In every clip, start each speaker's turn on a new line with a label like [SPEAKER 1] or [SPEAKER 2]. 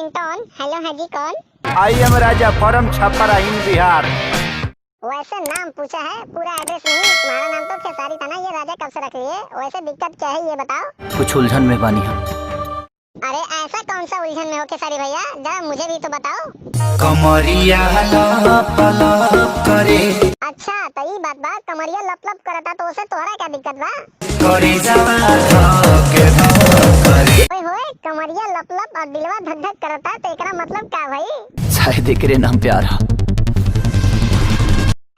[SPEAKER 1] Ringtone. Hello है जी, कौन?
[SPEAKER 2] I am Raja from Chhapra in Bihar.
[SPEAKER 1] वैसे नाम पूछा है, पूरा एड्रेस नहीं। तुम्हारा नाम तो खेसारी था ना, ये राजा कब से रख लिए? वैसे दिक्कत क्या है ये बताओ।
[SPEAKER 2] कुछ उलझन में बानी हम।
[SPEAKER 1] अरे ऐसा कौन सा उलझन में हो खेसारी भैया, जरा मुझे भी तो बताओ।
[SPEAKER 2] कमरिया लप लप करे।
[SPEAKER 1] अच्छा तो ये बात बा, कमरिया लप लप करता तो उसे तोहरा क्या दिक्कत बा?
[SPEAKER 2] करे जवा धके करे।
[SPEAKER 1] ओए होए, कमरिया लप लप और दिलवा धक धक करता तो एकरा मतलब क्या भाई?
[SPEAKER 2] शायद एकरे नाम प्यार हा।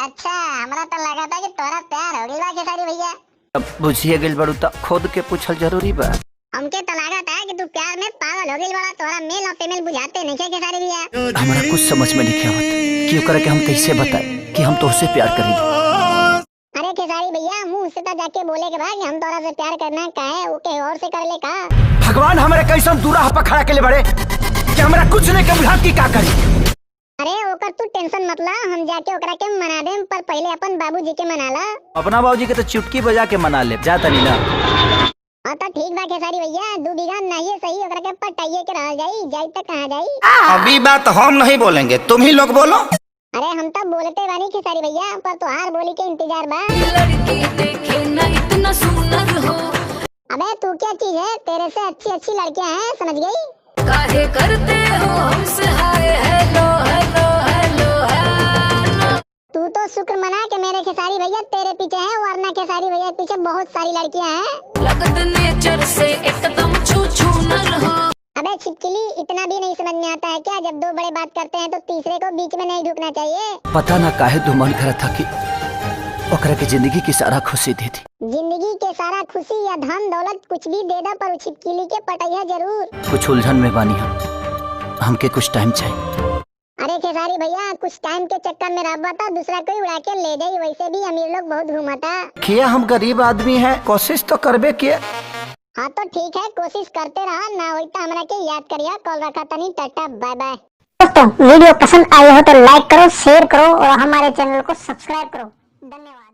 [SPEAKER 1] अच्छा, हमरा तो लगा था कि तोहरा प्यार हो गइल बा खेसारी भैया।
[SPEAKER 2] अब बुझिए गेल बड़ू त खुद के पूछल जरूरी बा।
[SPEAKER 1] हमके तो लगा था कि तू प्यार में पागल हो गइल बड़ा। तोहरा मेल और फीमेल बुझाते नहीं के खेसारी भैया?
[SPEAKER 2] हमारा कुछ समझ में नहीं आवत कि ओकरा के हम कैसे बताएं कि हम तोहसे प्यार करी।
[SPEAKER 1] अरे खेसारी भैया, मुंह से तो जाके बोले के बाद कि हम तोरा से प्यार करना का है, ओके और से कर ले का?
[SPEAKER 2] भगवान हमारे कैसन दूरा पर खड़ा के ले बड़े कि हमरा कुछ नहीं के बुझा की का करी।
[SPEAKER 1] अरे ओकर तू टेंशन मत ला, हम जाके ओकरा के मना देम, पर पहले अपन बाबूजी के मना ला।
[SPEAKER 2] अपना बाबूजी के तो चुटकी बजा के मना ले जा तनी ना।
[SPEAKER 1] हाँ तो ठीक बा खेसारी भैया, 2 बीघा नहीं सही ओकरा के पटाइए के रह जाई तक कहाँ जाई?
[SPEAKER 3] अभी बात हम नहीं बोलेंगे, तुम ही लोग बोलो।
[SPEAKER 1] अरे हम तो बोलते बानी खेसारी भैया, पर तुहार बोली के इंतजार बा।
[SPEAKER 4] लड़की देखे ना इतना सुंदर हो।
[SPEAKER 1] अबे तू क्या चीज है, तेरे से अच्छी अच्छी लड़कियां हैं, समझ गई?
[SPEAKER 4] काहे करते हो हमसे hi hello hello hello hello.
[SPEAKER 1] तू तो शुक्र मना के मेरे खेसारी भैया तेरे पीछे है, वरना खेसारी भैया के पीछे बहुत सारी लड़कियां हैं।
[SPEAKER 4] लगत नेचर से एकदम छू छू नर हो।
[SPEAKER 1] अबे छिपकली, इतना भी नहीं समझ में आता है क्या? जब 2 बड़े बात करते हैं तो तीसरे को बीच में नहीं ढुकना चाहिए।
[SPEAKER 2] पता ना काहे तू मन करा था कि ओकरा के जिंदगी की सारा खुशी दे दी।
[SPEAKER 1] जिंदगी के सारा खुशी या धन दौलत कुछ भी दे दो, पर उ छिपकली के पटैया जरूर।
[SPEAKER 2] कुछ उलझन में बानी हम। हमके कुछ टाइम चाहिए।
[SPEAKER 1] अरे खेसारी भैया, कुछ टाइम के चक्कर में रह तो दूसरा कोई उड़ा के ले जाई। वैसे भी अमीर लोग बहुत घूमता।
[SPEAKER 2] किया हम गरीब आदमी हैं, कोशिश तो करबे किए।
[SPEAKER 1] हाँ तो ठीक है, कोशिश करते रहा, ना होई तो हमरा के याद करिया। कॉल रखा तनी, टाटा बाय बाय। दोस्तों वीडियो पसंद आई हो तो लाइक करो, शेयर करो और हमारे चैनल को सब्सक्राइब करो। धन्यवाद।